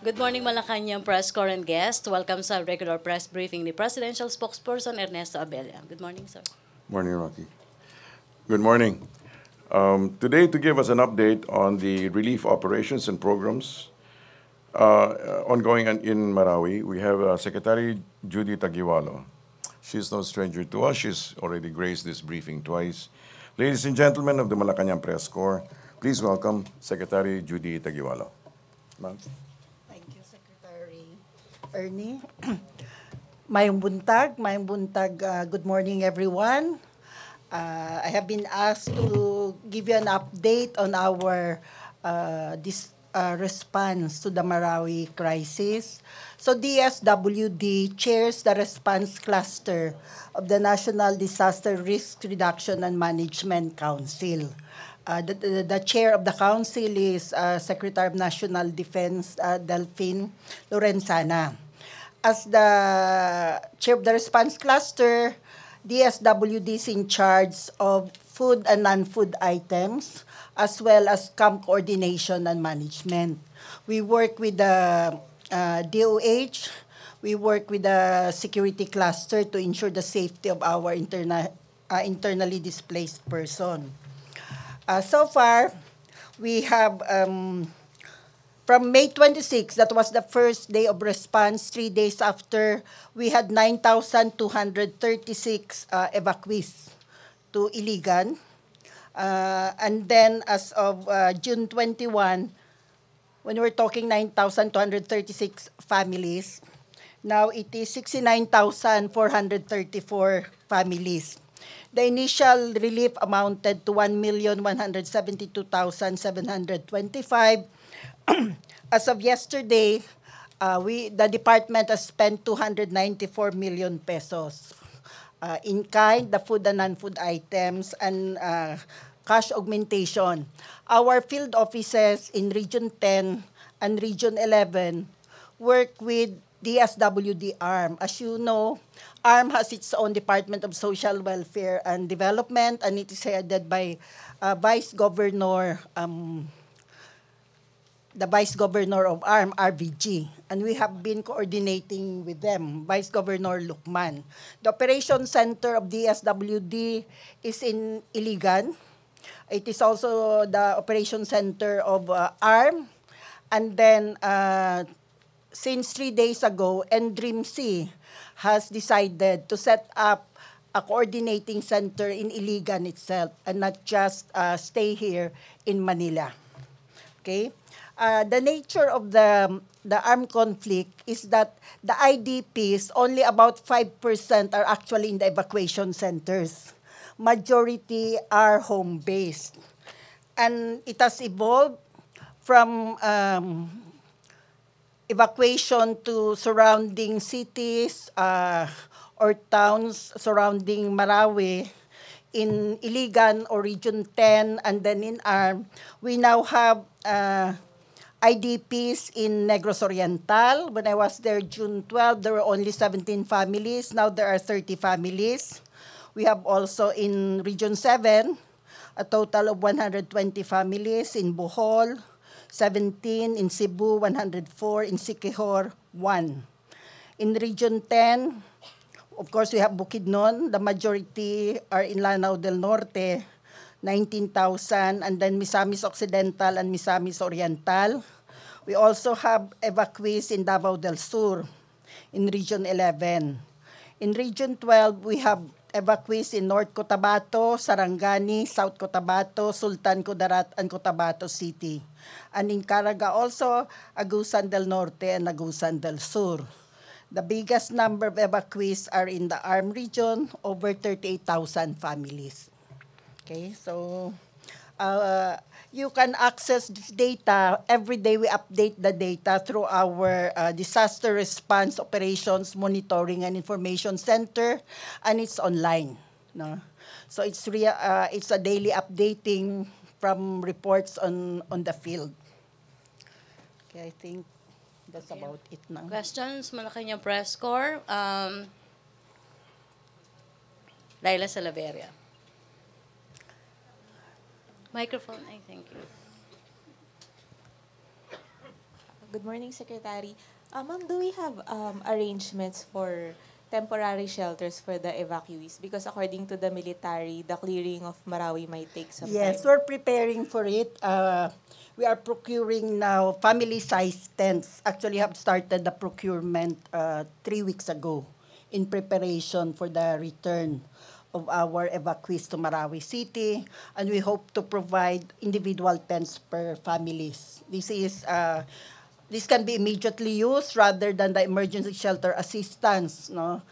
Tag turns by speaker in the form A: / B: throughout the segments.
A: Good morning, Malacanang press corps and guest. Welcome sa regular press briefing ni Presidential Spokesperson Ernesto Abella. Good morning, sir.
B: Morning, Rocky. Good morning. Today, to give us an update on the relief operations and programs ongoing in Marawi, we have Secretary Judy Tagiwalo. She's no stranger to us. She's already graced this briefing twice. Ladies and gentlemen of the Malacanang Press Corps, please welcome Secretary Judy Tagiwalo. Ma'am.
C: Thank you, Secretary Ernie. Mayong buntag, good morning everyone. I have been asked to give you an update on our response to the Marawi crisis. So DSWD chairs the response cluster of the National Disaster Risk Reduction and Management Council. The chair of the council is Secretary of National Defense Delphine Lorenzana. As the chair of the response cluster, DSWD is in charge of food and non-food items, as well as camp coordination and management. We work with the DOH, we work with the security cluster to ensure the safety of our internally displaced person. So far, we have, from May 26, that was the first day of response, 3 days after, we had 9,236 evacuees to Iligan. And then as of June 21, when we're talking 9,236 families, now it is 69,434 families. The initial relief amounted to 1,172,725. As of yesterday, the department has spent 294 million pesos in kind, the food and non-food items, and cash augmentation. Our field offices in Region 10 and Region 11 work with DSWD ARM. As you know, ARM has its own Department of Social Welfare and Development, and it is headed by Vice Governor, the Vice Governor of ARM, RVG. And we have been coordinating with them, Vice Governor Lukman. The Operation Center of DSWD is in Iligan. It is also the Operation Center of ARM. And then, since 3 days ago, NDRIMC has decided to set up a coordinating center in Iligan itself and not just stay here in Manila. Okay? The nature of the armed conflict is that the IDPs, only about 5% are actually in the evacuation centers. Majority are home-based. And it has evolved from evacuation to surrounding cities or towns surrounding Marawi. In Iligan or Region 10 and then in ARM, we now have IDPs in Negros Oriental. When I was there June 12, there were only 17 families. Now there are 30 families. We have also in Region 7, a total of 120 families. In Bohol, 17. In Cebu, 104. In Siquijor, 1. In Region 10, of course, we have Bukidnon. The majority are in Lanao del Norte, 19,000. And then Misamis Occidental and Misamis Oriental. We also have evacuees in Davao del Sur, in Region 11. In Region 12, we have evacuees in North Cotabato, Sarangani, South Cotabato, Sultan Kudarat, and Cotabato City. And in Caraga also, Agusan del Norte and Agusan del Sur. The biggest number of evacuees are in the ARM region, over 38,000 families. Okay, so you can access this data. Every day we update the data through our Disaster Response Operations Monitoring and Information Center, and it's online. No? So it's a daily updating from reports on the field. Okay, I think that's about it now.
A: Questions, Malacanang press corps. Laila Salaveria. Microphone, I thank you.
D: Good morning, Secretary. Ma'am, do we have arrangements for temporary shelters for the evacuees? Because according to the military, the clearing of Marawi might take some
C: Yes,
D: time.
C: we're preparing for it. We are procuring now family-sized tents. Actually, have started the procurement 3 weeks ago in preparation for the return of our evacuees to Marawi City, and we hope to provide individual tents per families. This can be immediately used rather than the emergency shelter assistance, no?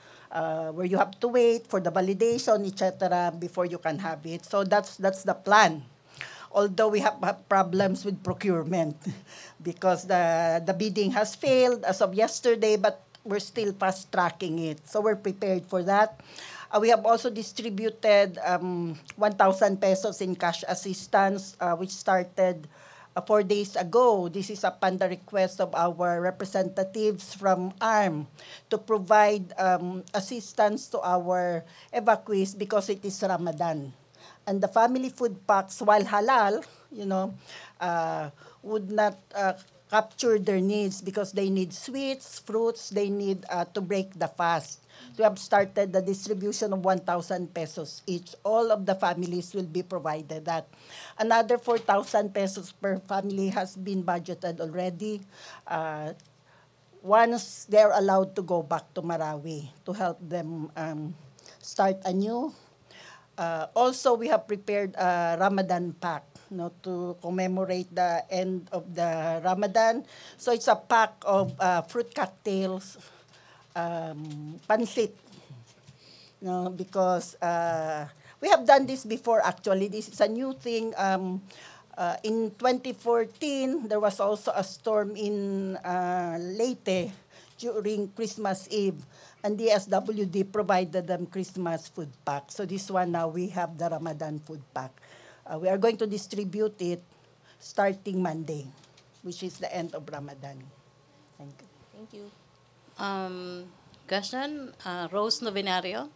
C: Where you have to wait for the validation, etc., before you can have it. So that's the plan. Although we have problems with procurement because the bidding has failed as of yesterday, but we're still fast tracking it. So we're prepared for that. We have also distributed 1,000 pesos in cash assistance, which started 4 days ago. This is upon the request of our representatives from ARM to provide assistance to our evacuees because it is Ramadan. And the family food packs, while halal, would not capture their needs because they need sweets, fruits, they need to break the fast. We have started the distribution of 1,000 pesos each. All of the families will be provided that. Another 4,000 pesos per family has been budgeted already. Once they're allowed to go back to Marawi to help them start anew. Also, we have prepared a Ramadan pack, to commemorate the end of the Ramadan. So it's a pack of fruit cocktails, pansit, because we have done this before. Actually, this is a new thing. In 2014, there was also a storm in Leyte during Christmas Eve, and the SWD provided them Christmas food pack. So this one now we have the Ramadan food pack. We are going to distribute it starting Monday, which is the end of Ramadan. Thank you.
D: Thank you.
A: Question, Rose Novenario.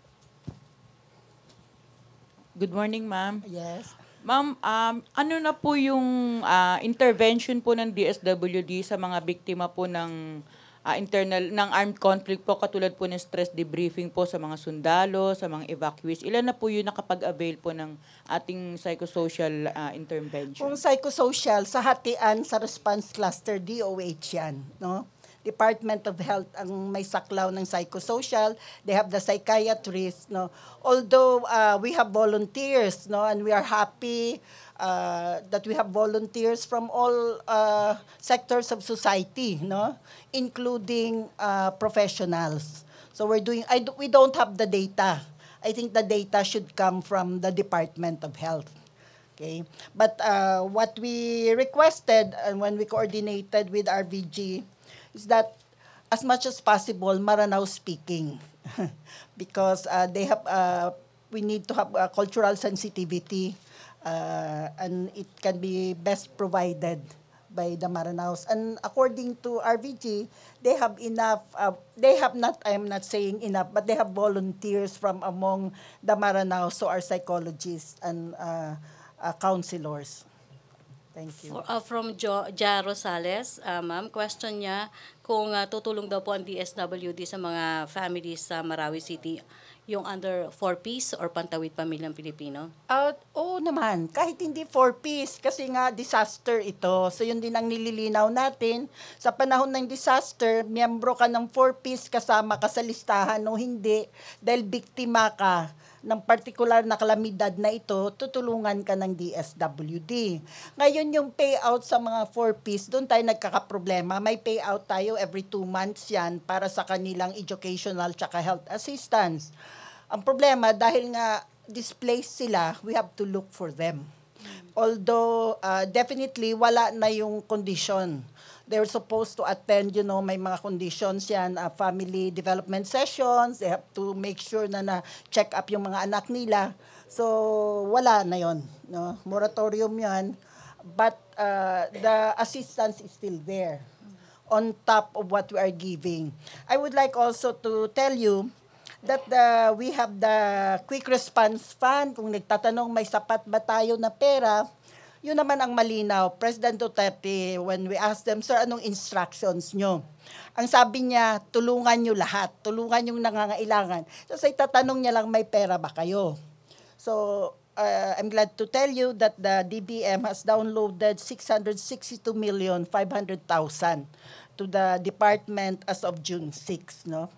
E: Good morning, ma'am.
C: Yes.
E: Ma'am, ano na po yung intervention po ng DSWD sa mga biktima po ng armed conflict po, katulad po ng stress debriefing po sa mga sundalo, sa mga evacuees? Ilan na po yung nakapag-avail po ng ating psychosocial intervention?
C: Kung psychosocial, sa hatian sa response cluster, DOH yan, no? Department of Health ang may saklaw ng psychosocial. They have the psychiatrist, no? Although we have volunteers, no, and we are happy that we have volunteers from all sectors of society, no, including professionals. So we don't have the data. I think the data should come from the Department of Health. Okay, but what we requested and when we coordinated with RVG is that as much as possible, Maranao speaking, because we need to have cultural sensitivity, and it can be best provided by the Maranaos. And according to RVG, they have enough. I'm not saying enough, but they have volunteers from among the Maranaos who are psychologists and counselors. Thank you.
A: From Ja Rosales, ma'am, question niya kung tutulong daw po ang DSWD sa mga families sa Marawi City, yung under 4Ps or Pantawid Pamilyang Pilipino?
C: Oo naman, kahit hindi 4Ps, kasi nga disaster ito. So yun din ang nililinaw natin. Sa panahon ng disaster, miyembro ka ng 4Ps, kasama ka sa listahan o hindi, dahil biktima ka ng partikular na kalamidad na ito, tutulungan ka ng DSWD. Ngayon yung payout sa mga 4Ps, doon tayo nagkakaproblema. May payout tayo every 2 months yan para sa kanilang educational tsaka health assistance. Ang problema, dahil nga displaced sila, we have to look for them. Although, definitely, wala na yung condition. They're supposed to attend, may mga conditions yan, family development sessions, they have to make sure na check up yung mga anak nila. So, wala na yon, no? Moratorium yan. But the assistance is still there on top of what we are giving. I would like also to tell you that we have the Quick Response Fund. Kung nagtatanong may sapat ba tayo na pera, Yun naman ang malinaw. President Duterte, when we asked them, sir, anong instructions nyo? Ang sabi niya, tulungan nyo lahat. Tulungan yung nangangailangan. So, itatanong niya lang, may pera ba kayo? So, I'm glad to tell you that the DBM has downloaded 662,500,000 to the department as of June 6, no?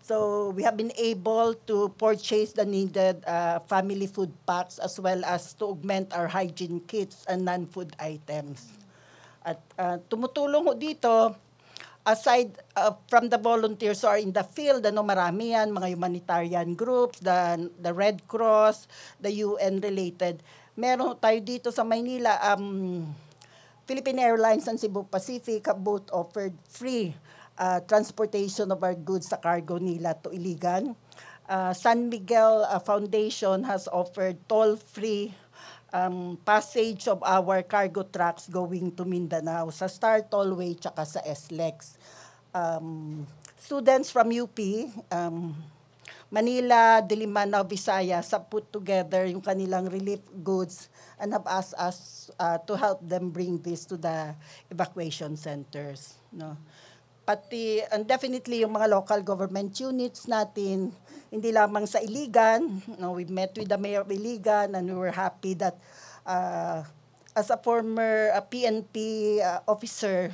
C: So we have been able to purchase the needed family food packs as well as to augment our hygiene kits and non-food items. At tumutulong ho dito, aside from the volunteers who are in the field, marami yan, mga humanitarian groups, the Red Cross, the UN related. Meron tayo dito sa Maynila, Philippine Airlines and Cebu Pacific have both offered free transportation of our goods sa cargo nila to Iligan. San Miguel Foundation has offered toll-free passage of our cargo trucks going to Mindanao sa Star Tollway tsaka sa SLEX. Students from UP, Manila, Diliman, Visayas have put together yung kanilang relief goods and have asked us to help them bring this to the evacuation centers. No? Pati, and definitely yung mga local government units natin, hindi lamang sa Iligan. No, we met with the mayor of Iligan and we were happy that as a former PNP officer,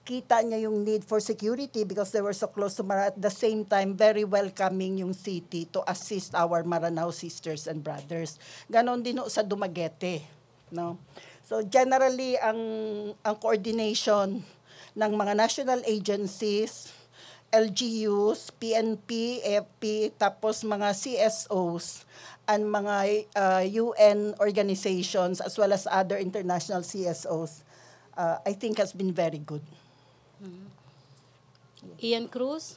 C: kita niya yung need for security because they were so close to Maranao. At the same time, very welcoming yung city to assist our Maranao sisters and brothers. Ganon din sa Dumaguete. No? So generally, ang coordination ng mga national agencies, LGUs, PNP, AFP, tapos mga CSOs, and mga UN organizations, as well as other international CSOs, I think has been very good.
A: Ian Cruz?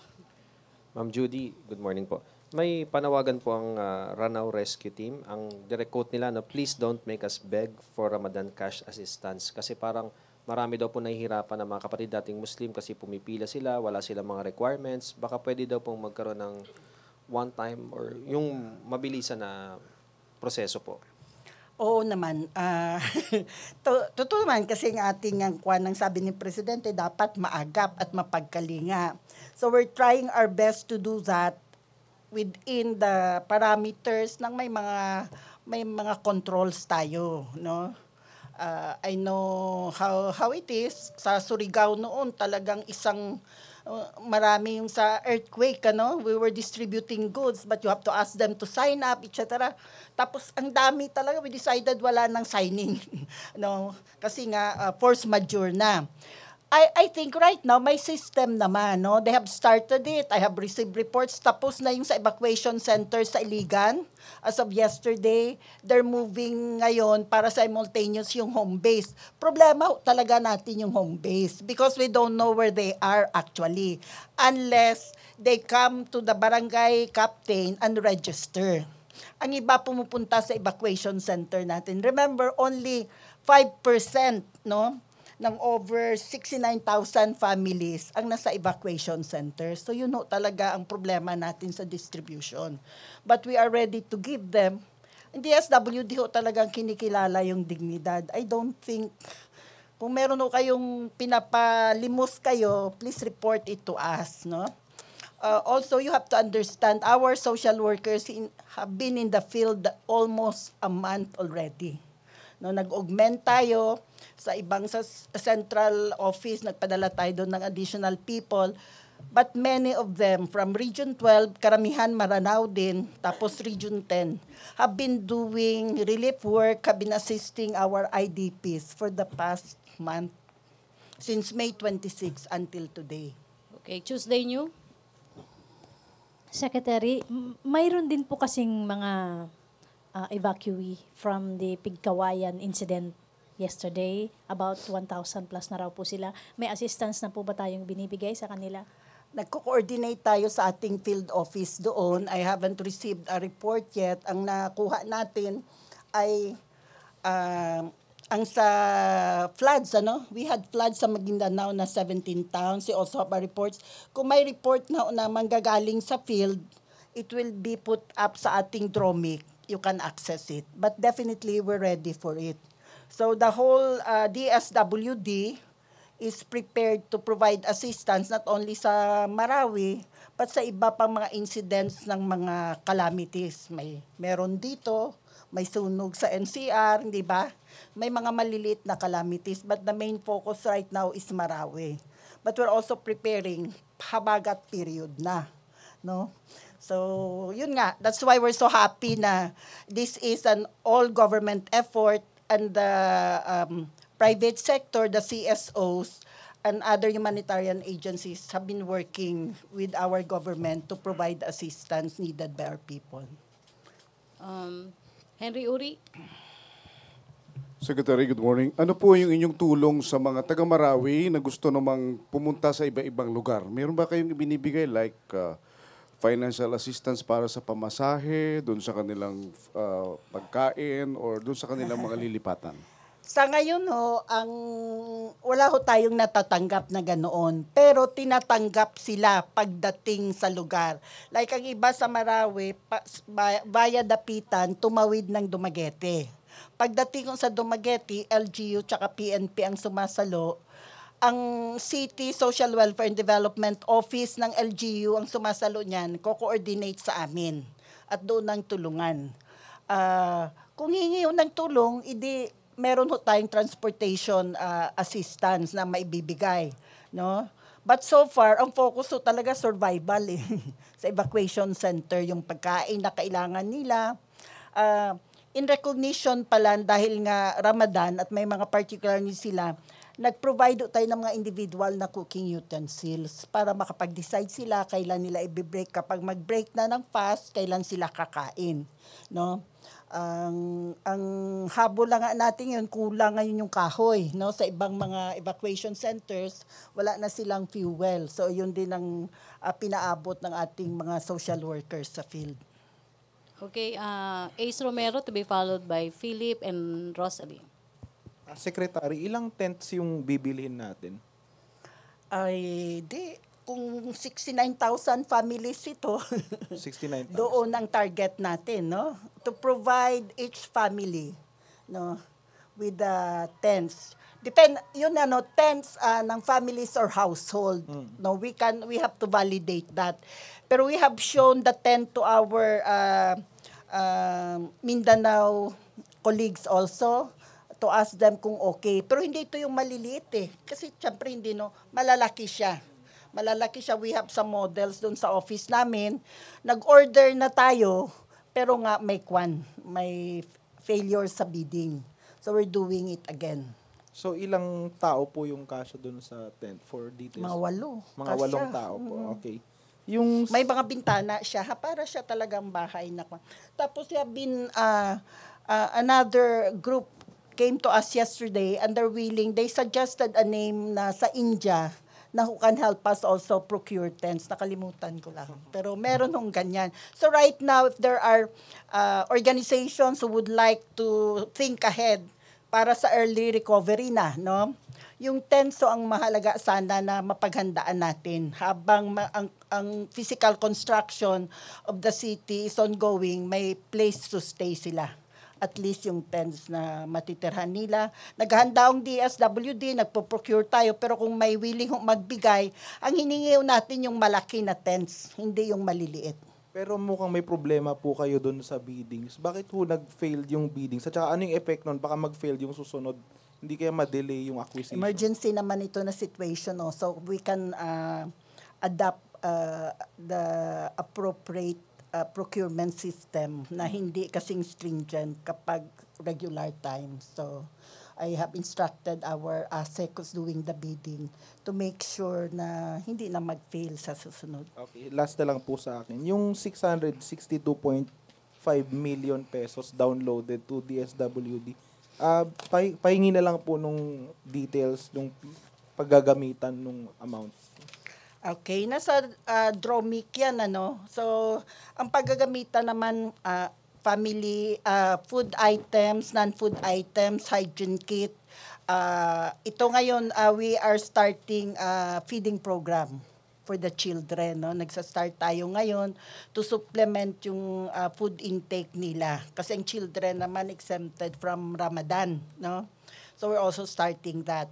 F: Ma'am Judy, good morning po. May panawagan po ang Ranao Rescue Team. Ang direct quote nila, please don't make us beg for Ramadan cash assistance. Kasi parang marami daw po nahihirapan ng mga kapatid dating Muslim kasi pumipila sila, wala silang mga requirements. Baka pwede daw pong magkaroon ng one time or yung mabilisan na proseso po.
C: Oo naman. Totoo naman kasi ang ating ang sabi ni Presidente, dapat maagap at mapagkalinga. So we're trying our best to do that within the parameters ng may mga controls tayo, no? I know how it is. Sa Surigao noon, talagang marami yung sa earthquake, we were distributing goods, but you have to ask them to sign up, etc. Tapos, ang dami talaga, we decided wala nang signing. No? Kasi nga, force majeure na. I think right now, may system naman. No? They have started it. I have received reports. Tapos na yung sa evacuation center sa Iligan. As of yesterday, they're moving ngayon para simultaneous yung home base. Problema talaga natin yung home base because we don't know where they are actually unless they come to the barangay captain and register. Ang iba pumupunta sa evacuation center natin. Remember, only 5%, no? ng over 69,000 families ang nasa evacuation center. So yun talaga ang problema natin sa distribution. But we are ready to give them. Ang DSWD talagang kinikilala yung dignidad. I don't think, kung meron kayong pinapalimos kayo, please report it to us. No? Also, you have to understand, our social workers have been in the field almost a month already. No, nag-augment tayo sa ibang sa central office, nagpadala tayo doon ng additional people. But many of them from Region 12, karamihan Maranao din, tapos Region 10, have been doing relief work, have been assisting our IDPs for the past month, since May 26 until today.
A: Okay, Tuesday New?
G: Secretary, mayroon din po kasing mga evacuee from the Pigkawayan incident yesterday. About 1,000 plus na raw po sila. May assistance na po ba tayong binibigay sa kanila?
C: Nagko-coordinate tayo sa ating field office doon. I haven't received a report yet. Ang nakuha natin ay ang sa floods, we had floods sa Maguindanao na 17 towns. We also have a reports. Kung may report na manggagaling sa field, it will be put up sa ating Dromic. You can access it. But definitely, we're ready for it. So the whole DSWD is prepared to provide assistance not only sa Marawi, but sa iba pang mga incidents ng mga calamities. Meron dito, may sunog sa NCR, di ba? May mga maliliit na calamities, but the main focus right now is Marawi. But we're also preparing habagat period na, no? So, yun nga, that's why we're so happy na this is an all-government effort and the private sector, the CSOs, and other humanitarian agencies have been working with our government to provide assistance needed by our people.
A: Henry Uri?
H: Secretary, good morning. Ano po yung inyong tulong sa mga taga-Marawi na gusto namang pumunta sa iba-ibang lugar? Meron ba kayong binibigay like financial assistance para sa pamasahe, doon sa kanilang pagkain, or doon sa kanilang mga lilipatan?
C: Sa ngayon wala ho tayong natatanggap na ganoon, pero tinatanggap sila pagdating sa lugar. Like ang iba sa Marawi, via Dapitan, tumawid ng Dumaguete. Pagdating ko sa Dumaguete, LGU tsaka PNP ang sumasalo. Ang City Social Welfare and Development Office ng LGU ang sumasalo niyan, co-coordinate sa amin at doon ang tulungan. Kung hingi ng tulong, meron ho tayong transportation assistance na maibibigay, no? But so far, ang focus ho talaga survival sa evacuation center, yung pagkain na kailangan nila. In recognition pala, dahil nga Ramadan at may mga particular needs sila, nag-provide tayo ng mga individual na cooking utensils para makapag-decide sila kailan nila i-break. Kapag mag-break na ng fast, kailan sila kakain, no? Ang habol lang natin yun, kulang ngayon yung kahoy, no? Sa ibang mga evacuation centers, wala na silang fuel. So yun din ang pinaabot ng ating mga social workers sa field.
A: Okay, Ace Romero to be followed by Philip and Rosalie.
I: Secretary, ilang tents yung bibilihin natin?
C: Kung 69,000 families ito,
I: 69,000.
C: doon ang target natin, no? To provide each family, no, with the tents. Tents ng families or household. No, we have to validate that. Pero we have shown the tent to our Mindanao colleagues also to ask them kung okay. Pero hindi ito yung maliliit Kasi syempre hindi, no, malalaki siya. We have some models doon sa office namin. Nag-order na tayo, pero nga may failure sa bidding. So we're doing it again.
I: So ilang tao po yung kasya doon sa tent for details?
C: Mga 8.
I: Mga 8 tao po, okay.
C: May mga bintana siya, para siya talagang bahay na. Tapos another group came to us yesterday and they suggested a name na sa India na who can help us also procure tents. Nakalimutan ko lang. Pero meron hong ganyan. So right now, if there are organizations who would like to think ahead para sa early recovery na, no? Yung tents ang mahalaga sana na mapaghandaan natin habang ang physical construction of the city is ongoing, may place to stay sila. At least yung tents na matitirhan nila. Naghahanda ang DSWD, nagpo-procure tayo, pero kung may willing magbigay, ang hiningi natin yung malaki na tents, hindi yung maliliit.
I: Pero mukhang may problema po kayo doon sa biddings. Bakit po nag-failed yung biddings? At saka ano yung effect nun? Baka mag-fail yung susunod. Hindi kaya ma-delay yung acquisition.
C: Emergency naman ito na situation. No? So we can adapt the appropriate procurement system na hindi kasing stringent kapag regular time. So, I have instructed our ASEC who's doing the bidding to make sure na hindi na mag-fail sa susunod.
I: Okay, last na lang po sa akin. Yung 662.5 million pesos downloaded to DSWD, pahingi na lang po nung details, nung paggagamitan nung amount.
C: Okay, nasa DROMIC yan, ano? So, ang paggagamitan naman, family, food items, non-food items, hygiene kit. Ito ngayon, we are starting feeding program for the children, no? Nagsa-start tayo ngayon to supplement yung food intake nila. Kasi ang children naman exempted from Ramadan, no? So we're also starting that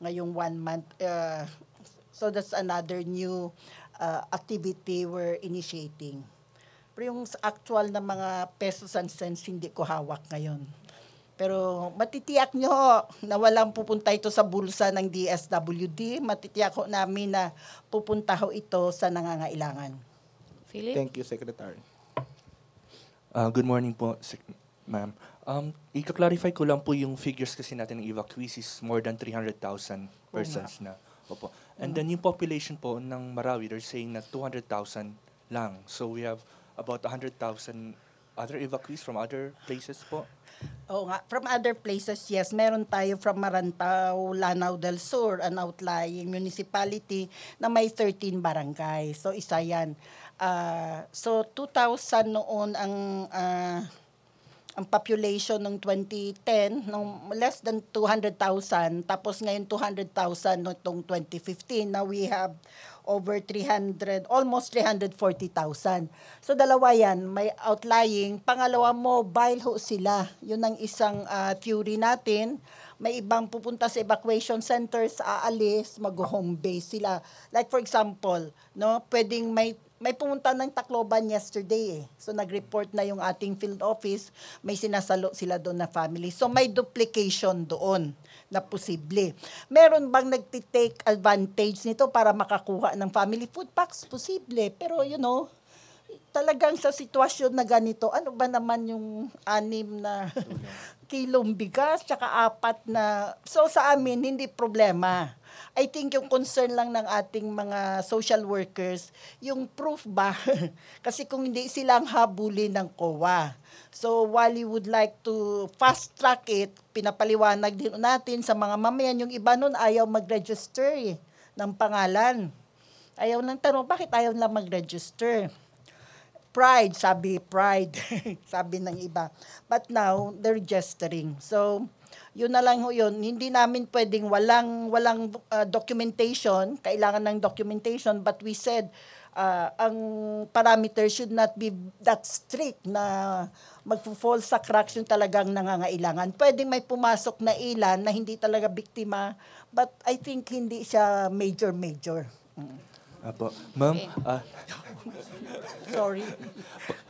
C: ngayong 1 month. So that's another new activity we're initiating. Pero yung actual na mga pesos and cents, hindi ko hawak ngayon. Pero matitiyak nyo na walang pupunta ito sa bulsa ng DSWD. Matitiyak ho namin na pupunta ho ito sa nangangailangan.
A: Philip?
I: Thank you, Secretary.
J: Good morning po, ma'am. Ika-clarify ko lang po yung figures kasi natin ng evacuees is more than 300,000 persons na. Opo. And then yung population po ng Marawi, they're saying na 200,000 lang. So we have about 100,000 other evacuees from other places po.
C: Oo nga, from other places, yes. Meron tayo from Marantao, Lanao del Sur, an outlying municipality na may 13 barangay. So isa yan. So 2,000 noon ang population ng 2010, nung less than 200,000, tapos ngayon 200,000 noong 2015. Now we have over 300, almost 340,000. So dalawa yan, may outlying. Pangalawa, mobile ho sila. Yun ang isang theory natin. May ibang pupunta sa evacuation centers, aalis, mag-home base sila. Like for example, no, pwedeng may pumunta ng Tacloban yesterday eh. So nag-report na yung ating field office, may sinasalo sila doon na family. So may duplication doon na posible. Meron bang nagtitake advantage nito para makakuha ng family food packs? Posible. Pero talagang sa sitwasyon na ganito, ano ba naman yung 6 na kilong bigas, tsaka 4 na... So sa amin, hindi problema. I think yung concern lang ng ating mga social workers, yung proof ba? Kasi kung hindi silang habulin ng COA. So while we would like to fast track it, pinapaliwanag din natin sa mga mamayan, yung iba nun ayaw mag-register ng pangalan. Ayaw nang tanong, bakit ayaw lang mag-register? Pride, sabi ng iba. But now, they're registering. So, yun na lang ho yun. Hindi namin pwedeng walang documentation, kailangan ng documentation, but we said, ang parameters should not be that strict na magpo-fall sa cracks yung talagang nangangailangan. Pwedeng may pumasok na ilan na hindi talaga biktima, but I think hindi siya major.
J: Apo. Ma'am,
C: Sorry.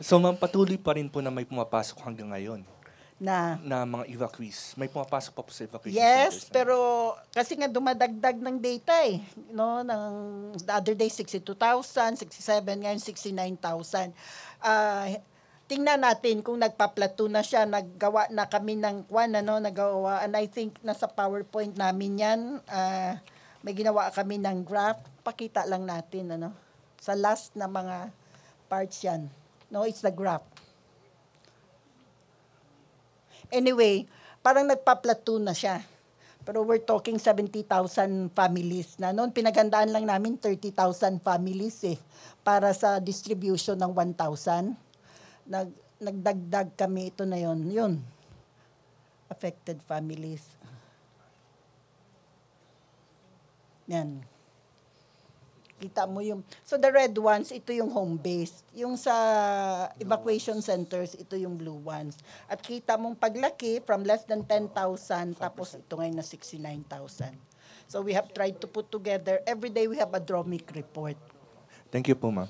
J: so ma'am, patuloy pa rin po na may pumapasok hanggang ngayon
C: Na
J: mga evacuees. May pumapasok pa po sa evacuation
C: yes,
J: centers.
C: pero kasi nga dumadagdag ng data no, the other day 62,000, 67, ngayon 69,000. Tingnan natin kung nagpa-plateau na siya, naggawa na kami ng nagawa, and I think nasa PowerPoint namin yan. May ginawa kami ng graph, pakita lang natin sa last na mga parts yan. No, it's the graph. Anyway, parang nagpa-plateau na siya. Pero we're talking 70,000 families na noon. Pinagandaan lang namin 30,000 families para sa distribution ng 1,000. Nagdagdag kami, ito na yun. Affected families. Yan. Kita mo yung... So the red ones, ito yung home base. Yung sa evacuation centers, ito yung blue ones. At kita mong paglaki from less than 10,000, tapos ito ngayon na 69,000. So we have tried to put together, every day we have a DROMIC report.
J: Thank you po, ma'am.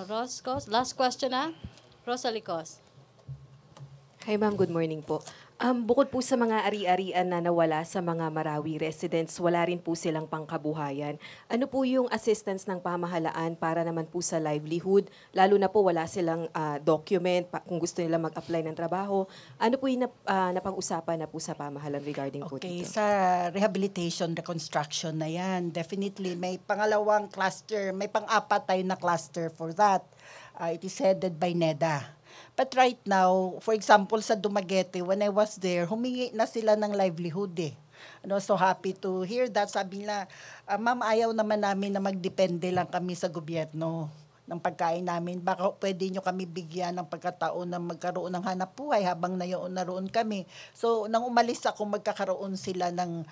A: Roscos, last question Rosalie Cos.
K: Hi ma'am, good morning po. Bukod po sa mga ari-arian na nawala sa mga Marawi residents, wala rin po silang pangkabuhayan. Ano po yung assistance ng pamahalaan para naman po sa livelihood? Lalo na po wala silang document kung gusto nila mag-apply ng trabaho. Ano po yung napag-usapan na po sa pamahalan regarding po dito?
C: Okay, sa rehabilitation, reconstruction na yan. Definitely, may pangalawang cluster, may pang-apat tayo na cluster for that. It is headed by NEDA. But right now, for example, sa Dumaguete, when I was there, humingi na sila ng livelihood So happy to hear that. Sabi nila, ma'am, ayaw naman namin na magdepende lang kami sa gobyerno. ng pagkain namin. Baka pwede nyo kami bigyan ng pagkataon na magkaroon ng hanap buhay habang naroon kami. So, nang umalis ako, magkakaroon sila ng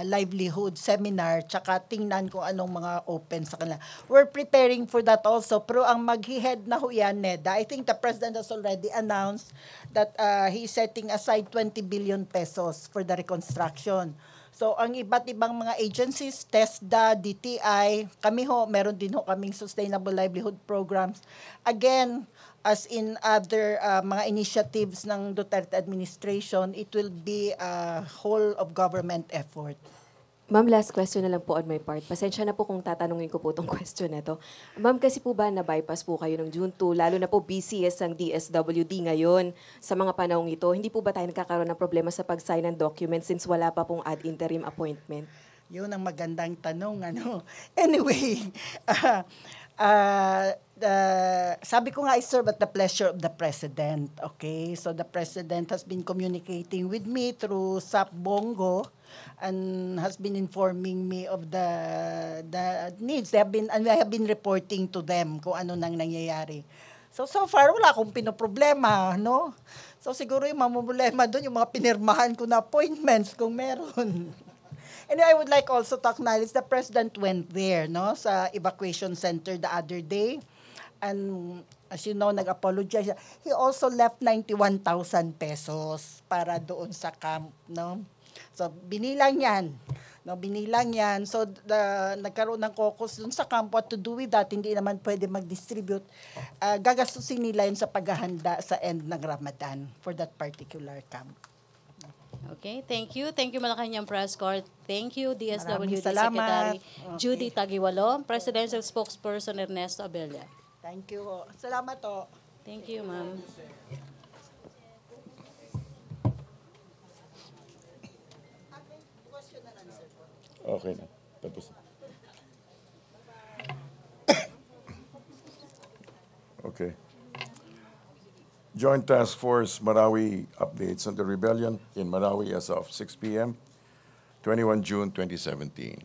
C: livelihood seminar, tsaka tingnan kung anong mga open sa kanila. We're preparing for that also, pero ang maghihead na ho yan, NEDA, I think the President has already announced that he's setting aside 20 billion pesos for the reconstruction. So, ang iba't ibang mga agencies, TESDA, DTI, kami ho, meron din ho kaming Sustainable Livelihood Programs. Again, as in other mga initiatives ng Duterte administration, it will be a whole of government effort.
K: Ma'am, last question na lang po on my part. Pasensya na po kung tatanungin ko po itong question na to. Ma'am, kasi po ba na-bypass po kayo ng June 2, lalo na po BCS ang DSWD ngayon sa mga panahong ito? Hindi po ba tayo nagkakaroon ng problema sa pag-sign ng document since wala pa pong ad interim appointment?
C: Yun ang magandang tanong. Anyway, sabi ko nga, I serve at the pleasure of the President. Okay? So the President has been communicating with me through SAP Bongo and has been informing me of the needs. I have been reporting to them kung ano nang nangyayari. So far, wala akong pinoproblema, no? So siguro yung problema doon, yung mga pinirmahan ko na appointments kung meron. And I would like also to acknowledge the President went there, no, sa evacuation center the other day. And as you know, nag-apologize. He also left 91,000 pesos para doon sa camp, no? So binilang yan. No, binilang yan. So nagkaroon ng caucus dun sa camp. What to do with that? Hindi naman pwede mag-distribute. Gagastusin nila yun sa paghahanda sa end ng Ramadan for that particular camp.
A: Okay, thank you. Thank you Malacanang Press Corps. Thank you DSWD
C: Maraming salamat.
A: Secretary Judy Tagiwalo, Presidential Spokesperson Ernesto Abella.
C: Thank you. Salamat to.
A: Thank you, ma'am.
B: Okay na. Tapos na. Okay. Joint Task Force Marawi updates on the rebellion in Marawi as of 6 p.m., 21 June 2017.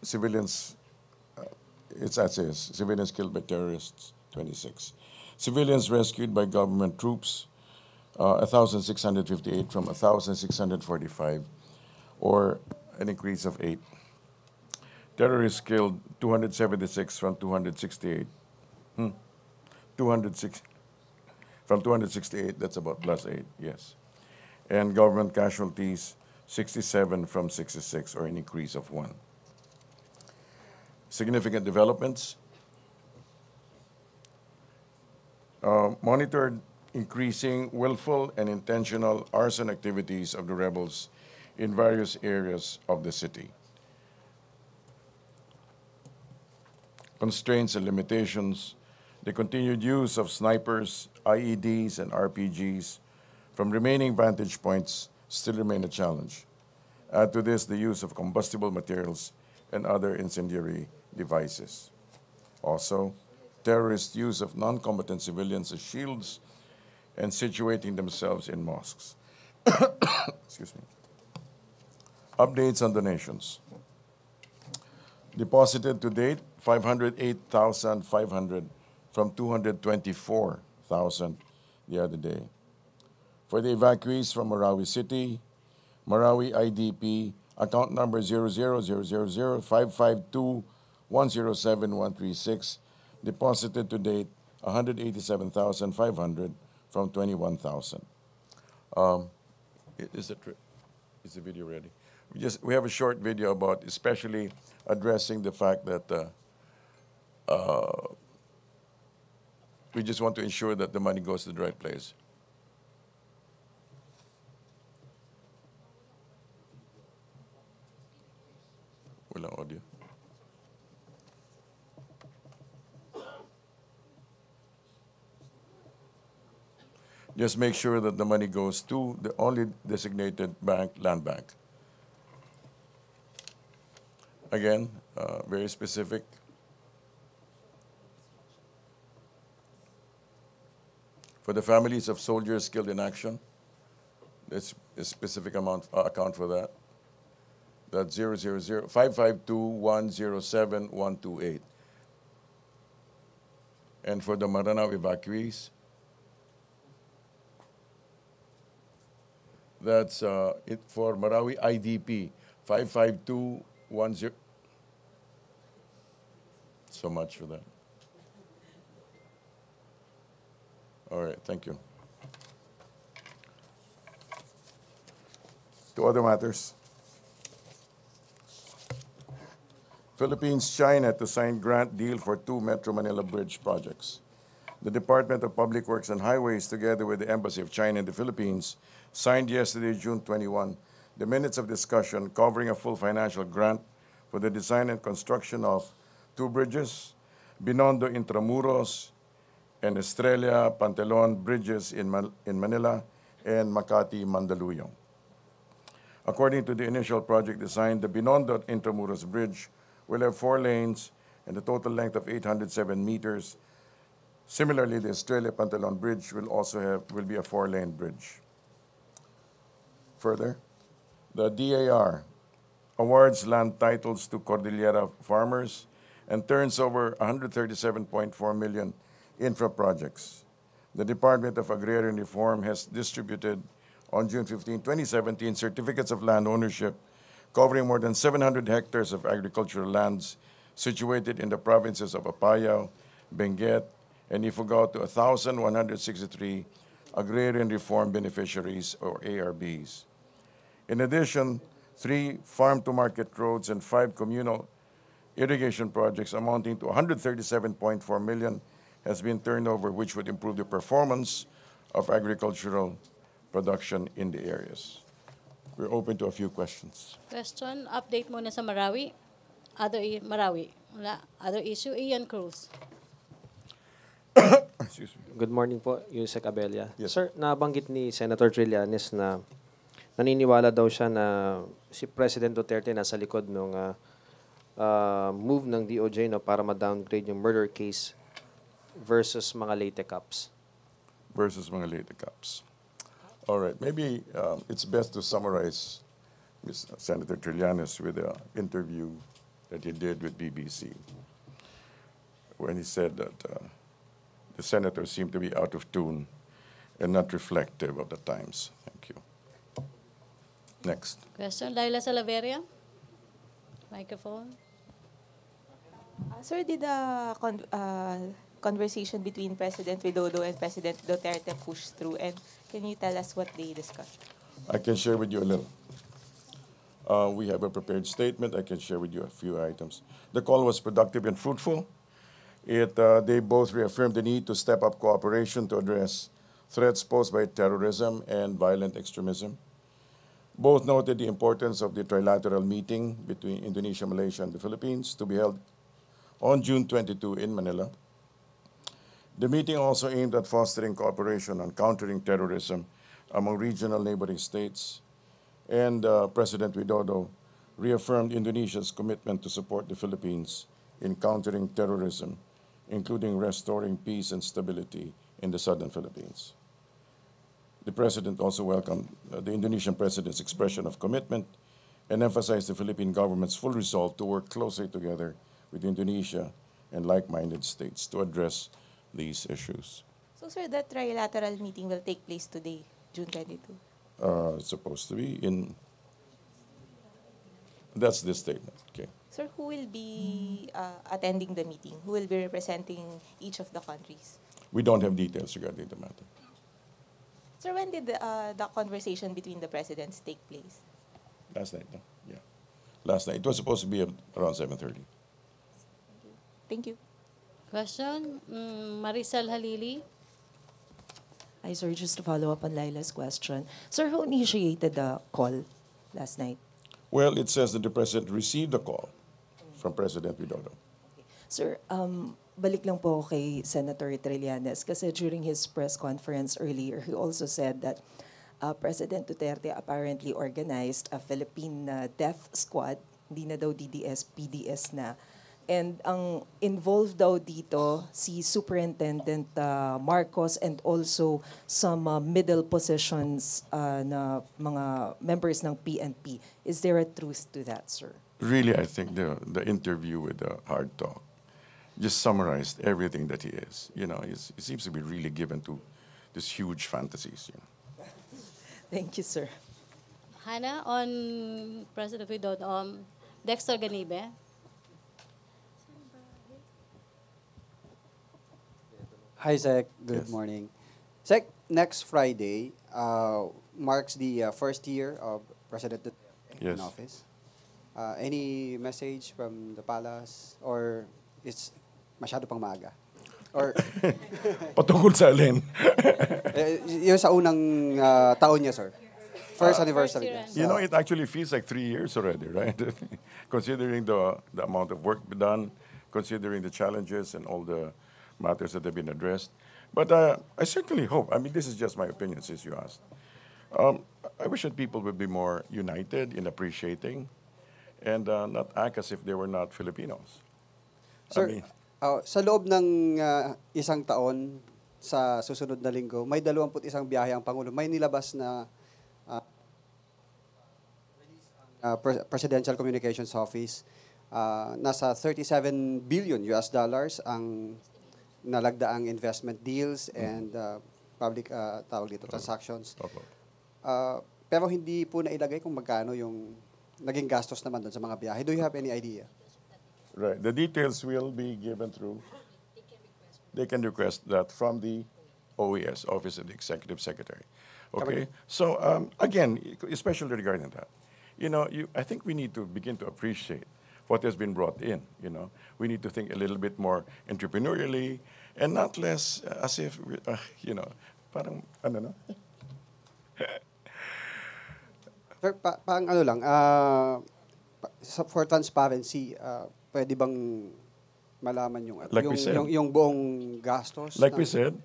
B: Civilians, it's as is, civilians killed by terrorists, 26. Civilians rescued by government troops, 1,658 from 1,645, or an increase of 8. Terrorists killed 276 from 268. 206 from 268, that's about plus 8, yes. And government casualties, 67 from 66, or an increase of 1. Significant developments. Monitored increasing willful and intentional arson activities of the rebels in various areas of the city. Constraints and limitations. The continued use of snipers, IEDs, and RPGs from remaining vantage points still remain a challenge. Add to this the use of combustible materials and other incendiary devices. Also, terrorist use of non-combatant civilians as shields and situating themselves in mosques. Excuse me. Updates on donations. Deposited to date, 508,500 from 224,000 the other day. For the evacuees from Marawi City, Marawi IDP, account number 0000552107136, deposited to date 187,500 from 21,000. Is the video ready? We have a short video about especially addressing the fact that we just want to ensure that the money goes to the right place. Walang audio. Just make sure that the money goes to the only designated bank, land bank. Again, very specific. For the families of soldiers killed in action, there's a specific amount account for that. That's 000552107,128. And for the Maranao evacuees, that's it for Marawi IDP, 55210. So much for that. All right, thank you. To other matters. Philippines-China to sign grant deal for 2 Metro Manila Bridge projects. The Department of Public Works and Highways, together with the Embassy of China in the Philippines, signed yesterday, June 21, the minutes of discussion covering a full financial grant for the design and construction of 2 bridges, Binondo Intramuros and Estrella Pantelon bridges in Manila and Makati Mandaluyong. According to the initial project design, the Binondo Intramuros Bridge will have 4 lanes and a total length of 807 meters. Similarly, the Estrella Pantelon Bridge will be a 4-lane bridge. Further, the DAR awards land titles to Cordillera farmers and turns over 137.4 million infra projects. The Department of Agrarian Reform has distributed on June 15, 2017, certificates of land ownership covering more than 700 hectares of agricultural lands situated in the provinces of Apayao, Benguet, and Ifugao to 1,163 agrarian reform beneficiaries, or ARBs. In addition, 3 farm-to-market roads and 5 communal irrigation projects amounting to 137.4 million has been turned over, which would improve the performance of agricultural production in the areas. We're open to a few questions.
A: Question, update muna sa Marawi. Marawi. Wala. Other issue, Ian Cruz.
B: Excuse me.
F: Good morning po, Yusek Abella.
B: Yes.
F: Sir, nabanggit ni Senator Trillanes na naniniwala daw siya na si President Duterte nasa likod ng move ng DOJ para ma-downgrade yung murder case versus mga Leyte cops.
B: All right, maybe it's best to summarize Senator Trillanes with the interview that he did with BBC when he said that the senators seem to be out of tune and not reflective of the times. Thank you. Next.
A: Question, Laila Salaveria. Microphone.
D: Sir, did the conversation between President Widodo and President Duterte push through? And can you tell us what they discussed?
B: I can share with you a little. We have a prepared statement. I can share with you a few items. The call was productive and fruitful. They both reaffirmed the need to step up cooperation to address threats posed by terrorism and violent extremism. Both noted the importance of the trilateral meeting between Indonesia, Malaysia, and the Philippines to be held on June 22 in Manila. The meeting also aimed at fostering cooperation on countering terrorism among regional neighboring states, and President Widodo reaffirmed Indonesia's commitment to support the Philippines in countering terrorism, including restoring peace and stability in the southern Philippines. The President also welcomed the Indonesian President's expression of commitment and emphasized the Philippine government's full resolve to work closely together with Indonesia and like-minded states to address these issues.
D: So, sir, that trilateral meeting will take place today, June 22?
B: It's supposed to be in... That's the statement, okay.
D: Sir, who will be attending the meeting? Who will be representing each of the countries?
B: We don't have details regarding the matter.
D: Sir, when did the conversation between the presidents take place?
B: Last night, no? Yeah. Last night. It was supposed to be around 7:30.
D: Thank you.
A: Question, Maricel Halili.
L: Hi, sir. Just to follow up on Laila's question. Sir, who initiated the call last night?
B: Well, it says that the President received a call from President Widodo.
L: Sir, balik lang po kay Senator Trillanes kasi during his press conference earlier, he also said that President Duterte apparently organized a Philippine death squad, hindi na daw DDS, PDS na. And ang involved daw dito si Superintendent Marcos and also some middle positions na mga members ng PNP. Is there a truth to that, sir?
B: Really, I think the interview with Hard Talk just summarized everything that he is. You know, he seems to be really given to these huge fantasies. You know.
L: Thank you, sir.
A: Hannah, on President Widodo, Dexter Ganibe.
M: Hi, Sec. Good
B: Yes.
M: morning. Sec, next Friday marks the first year of President Duterte
B: Yes.
M: in office. Any message from the palace or it's masyado pang maaga? Or
B: Patungkol sa alin?
M: yung sa unang taon niya, sir. First anniversary.
A: year
M: niya.
A: end.
B: You know, it actually feels like 3 years already, right? Considering the amount of work done, considering the challenges and all the matters that have been addressed. But I certainly hope, I mean, this is just my opinion since you asked. I wish that people would be more united in appreciating and not act as if they were not Filipinos.
M: Sir,
B: I mean,
M: sa loob ng isang taon, sa susunod na linggo, may 21 biyahe ang Pangulo. May nilabas na Presidential Communications Office. Nasa 37 billion US dollars ang nalagdaang investment deals and public tawag dito, transactions.
B: Opo.
M: Pero hindi po nailagay kung magkano yung naging gastos naman doon sa mga biyahe. Do you have any idea?
B: Right. The details will be given through. They can request that from the OES, Office of the Executive Secretary. Okay. So again, especially regarding that, you know, I think we need to begin to appreciate what has been brought in. You know, we need to think a little bit more entrepreneurially and not less as if you know, parang ano no.
M: Sir, pang ano lang, for transparency, pwede bang malaman yung
B: Like we said.
M: yung buong gastos?
B: Like we said,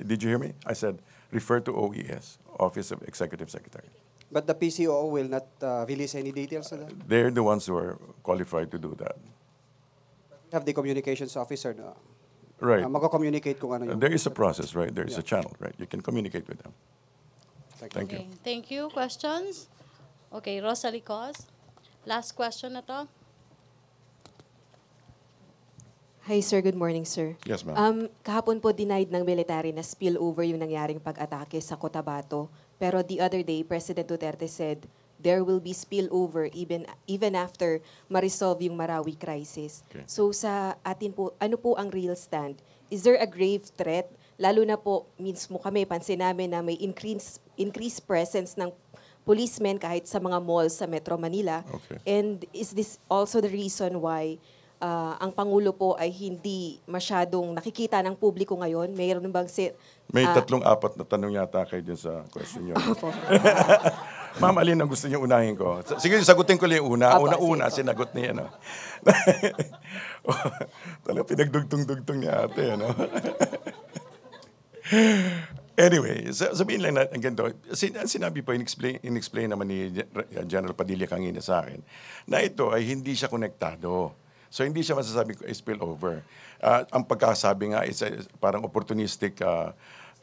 B: did you hear me? I said refer to OES, Office of Executive Secretary.
M: But the PCO will not release any details of that?
B: They're the ones who are qualified to do that.
M: Have the communications officer na
B: Right.
M: magko-communicate kung ano yung...
B: There is a process, right? There is a channel, right? You can communicate with them. Thank you.
A: Okay. Thank you. Questions? Okay, Rosalie Cos. Last question na to.
K: Hi sir, good morning sir.
B: Yes, ma'am.
K: Kahapon po denied ng military na spillover yung nangyaring pag-atake sa Cotabato. Pero the other day, President Duterte said there will be spillover even after ma-resolve yung Marawi crisis.
B: Okay.
K: So sa atin po, ano po ang real stand? Is there a grave threat? Lalo na po, mismo kami, pansin namin na may increased presence ng policemen kahit sa mga malls sa Metro Manila.
B: Okay.
K: And is this also the reason why ang Pangulo po ay hindi masyadong nakikita ng publiko ngayon? Mayroon bang
B: May 3-4 na tanong yata kayo dun sa question nyo. Ma'am, alin ang gusto niyo unahin ko? Sige, sagutin ko lang yung una.
K: Apo,
B: Una-una,
K: sige po.
B: sinagot niya, no? Talagang pinagdugtong-dugtong niya ate, ano? Anyway, sabihin lang natin ganito. Sinabi po, in-explain naman ni General Padilla kanina sa akin, na ito ay hindi siya konektado. So hindi siya masasabing spillover. Ang pagkasabi nga, parang opportunistic,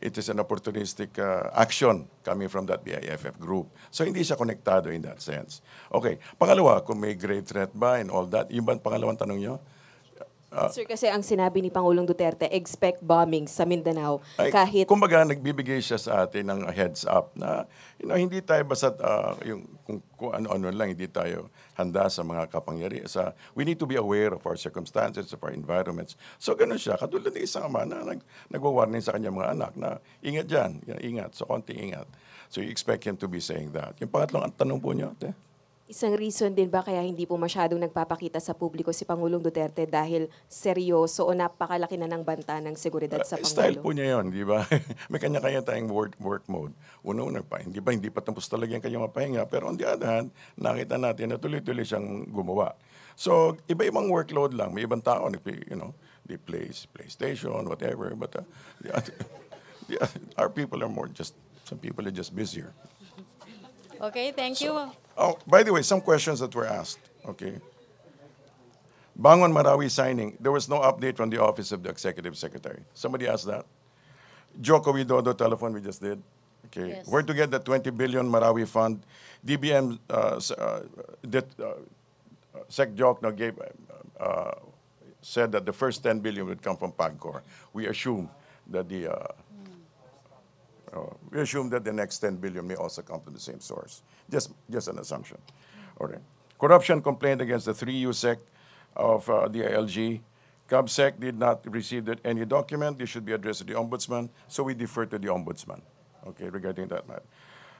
B: it is an opportunistic action coming from that BIFF group. So hindi siya konektado in that sense. Okay. Pangalawa, kung may grave threat ba and all that, yung ba pangalawang tanong nyo?
K: Sir, kasi ang sinabi ni Pangulong Duterte, expect bombing sa Mindanao
B: Ay,
K: kahit...
B: kumbaga, nagbibigay siya sa atin ng heads up na hindi tayo basta yung kung ano-ano lang, hindi tayo handa sa mga kapangyarihan. We need to be aware of our circumstances, of our environments. So ganun siya. Katulad ng isang ama na nagwa-warning sa kanyang mga anak na ingat dyan, ingat, so konting ingat. So you expect him to be saying that. Yung pangatlong tanong po niyo, ate?
K: Isang reason din ba kaya hindi po masyadong nagpapakita sa publiko si Pangulong Duterte dahil seryoso o napakalaki na ng banta ng seguridad sa
B: Style
K: Pangulo?
B: po niya yun, di ba? May kanya-kanya tayong work mode. Una-una pa, hindi pa tapos talaga yung kanyang mapahinga. Pero on the other hand, nakita natin na tuloy-tuloy siyang gumawa. So, iba-ibang workload lang. May ibang tao, they play PlayStation, whatever. But our people are some people are just busier.
A: Okay, thank you.
B: Oh, by the way, some questions that were asked. Okay. Bangon Marawi signing, there was no update from the Office of the Executive Secretary. Somebody asked that. Joko Widodo telephone we just did. Okay.
A: Yes.
B: Where to get the 20 billion Marawi fund? DBM, Sec Joke gave said that the first 10 billion would come from PAGCOR. We assume that the next 10 billion may also come from the same source. Just an assumption. All right. Corruption complaint against the 3 USEC of the ILG. CABSEC did not receive any document. They should be addressed to the Ombudsman, so we defer to the Ombudsman, okay, regarding that matter.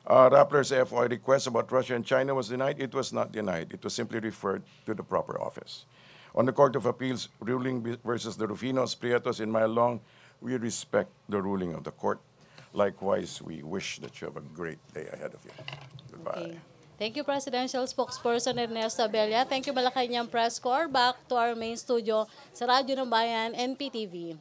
B: Rappler's FOI request about Russia and China was denied. It was not denied. It was simply referred to the proper office. On the Court of Appeals ruling versus the Rufinos, Prietos, in Maylong, we respect the ruling of the court. Likewise, we wish that you have a great day ahead of you. Goodbye.
A: Okay. Thank you, Presidential Spokesperson Ernesto Abella. Thank you, Malacanang Press Corps. Back to our main studio sa Radyo ng Bayan, NPTV.